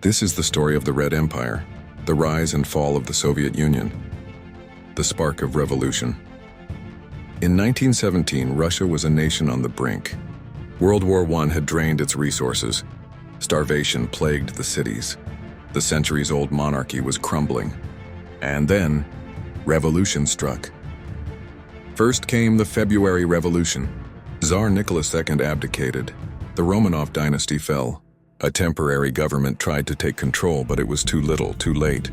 This is the story of the Red Empire, the rise and fall of the Soviet Union, the spark of revolution. In 1917, Russia was a nation on the brink. World War I had drained its resources. Starvation plagued the cities. The centuries-old monarchy was crumbling. And then, revolution struck. First came the February Revolution. Tsar Nicholas II abdicated. The Romanov dynasty fell. A temporary government tried to take control, but it was too little, too late.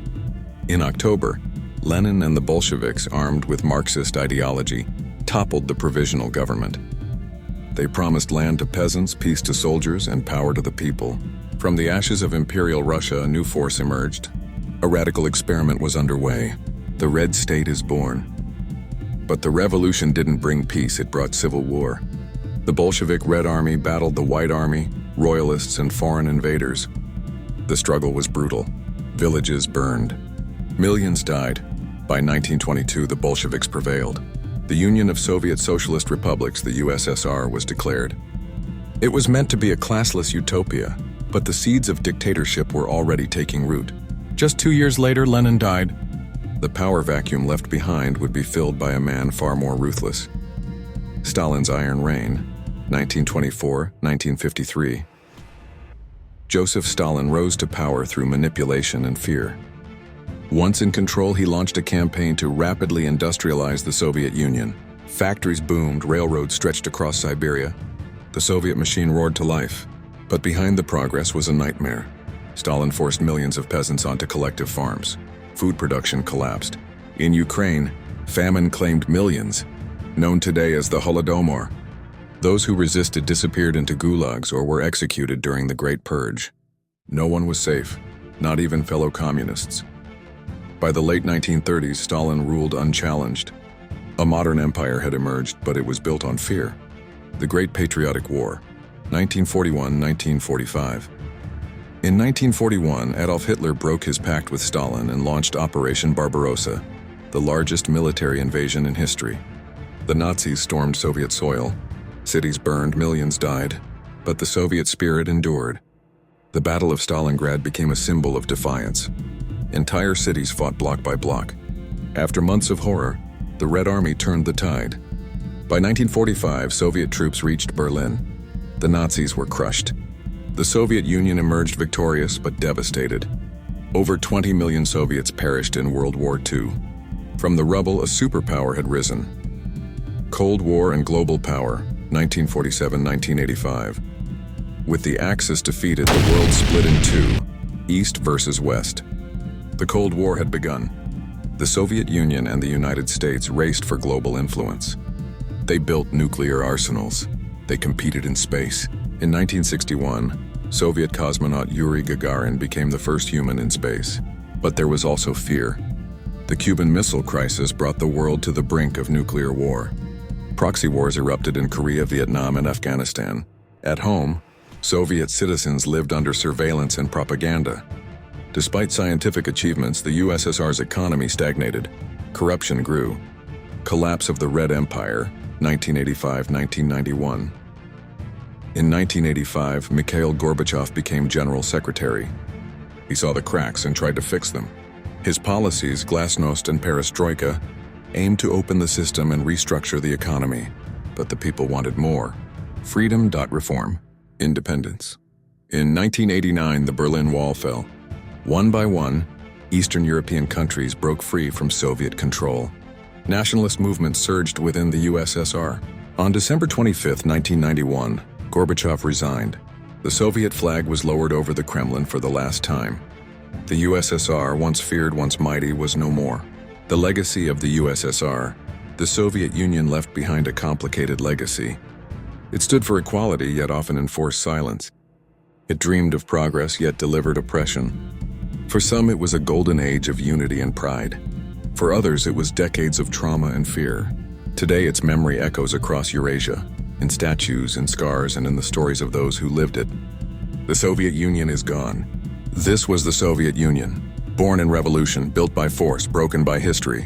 In October, Lenin and the Bolsheviks, armed with Marxist ideology, toppled the provisional government. They promised land to peasants, peace to soldiers, and power to the people. From the ashes of Imperial Russia, a new force emerged. A radical experiment was underway. The Red State is born. But the revolution didn't bring peace, it brought civil war. The Bolshevik Red Army battled the White Army, royalists, and foreign invaders. The struggle was brutal. Villages burned. Millions died. By 1922, the Bolsheviks prevailed. The Union of Soviet Socialist Republics, the USSR, was declared. It was meant to be a classless utopia, but the seeds of dictatorship were already taking root. Just 2 years later, Lenin died. The power vacuum left behind would be filled by a man far more ruthless. Stalin's Iron Reign, 1924-1953. Joseph Stalin rose to power through manipulation and fear. Once in control, he launched a campaign to rapidly industrialize the Soviet Union. Factories boomed, railroads stretched across Siberia. The Soviet machine roared to life. But behind the progress was a nightmare. Stalin forced millions of peasants onto collective farms. Food production collapsed. In Ukraine, famine claimed millions, known today as the Holodomor. Those who resisted disappeared into gulags or were executed during the Great Purge. No one was safe, not even fellow communists. By the late 1930s, Stalin ruled unchallenged. A modern empire had emerged, but it was built on fear. The Great Patriotic War, 1941-1945. In 1941, Adolf Hitler broke his pact with Stalin and launched Operation Barbarossa, the largest military invasion in history. The Nazis stormed Soviet soil. Cities burned, millions died, but the Soviet spirit endured. The Battle of Stalingrad became a symbol of defiance. Entire cities fought block by block. After months of horror, the Red Army turned the tide. By 1945, Soviet troops reached Berlin. The Nazis were crushed. The Soviet Union emerged victorious but devastated. Over 20 million Soviets perished in World War II. From the rubble, a superpower had risen. Cold War and global power, 1947-1985. With the Axis defeated, the world split in two, East versus West. The Cold War had begun. The Soviet Union and the United States raced for global influence. They built nuclear arsenals. They competed in space. In 1961, Soviet cosmonaut Yuri Gagarin became the first human in space. But there was also fear. The Cuban Missile Crisis brought the world to the brink of nuclear war. Proxy wars erupted in Korea, Vietnam, and Afghanistan. At home, Soviet citizens lived under surveillance and propaganda. Despite scientific achievements, the USSR's economy stagnated. Corruption grew. Collapse of the Red Empire, 1985-1991. In 1985, Mikhail Gorbachev became General Secretary. He saw the cracks and tried to fix them. His policies, Glasnost and Perestroika, aimed to open the system and restructure the economy. But the people wanted more. Freedom. Reform. Independence. In 1989, the Berlin Wall fell. One by one, Eastern European countries broke free from Soviet control. Nationalist movements surged within the USSR. On December 25, 1991, Gorbachev resigned. The Soviet flag was lowered over the Kremlin for the last time. The USSR, once feared, once mighty, was no more. The legacy of the USSR, the Soviet Union left behind a complicated legacy. It stood for equality, yet often enforced silence. It dreamed of progress, yet delivered oppression. For some, it was a golden age of unity and pride. For others, it was decades of trauma and fear. Today, its memory echoes across Eurasia, in statues, in scars, and in the stories of those who lived it. The Soviet Union is gone. This was the Soviet Union, born in revolution, built by force, broken by history.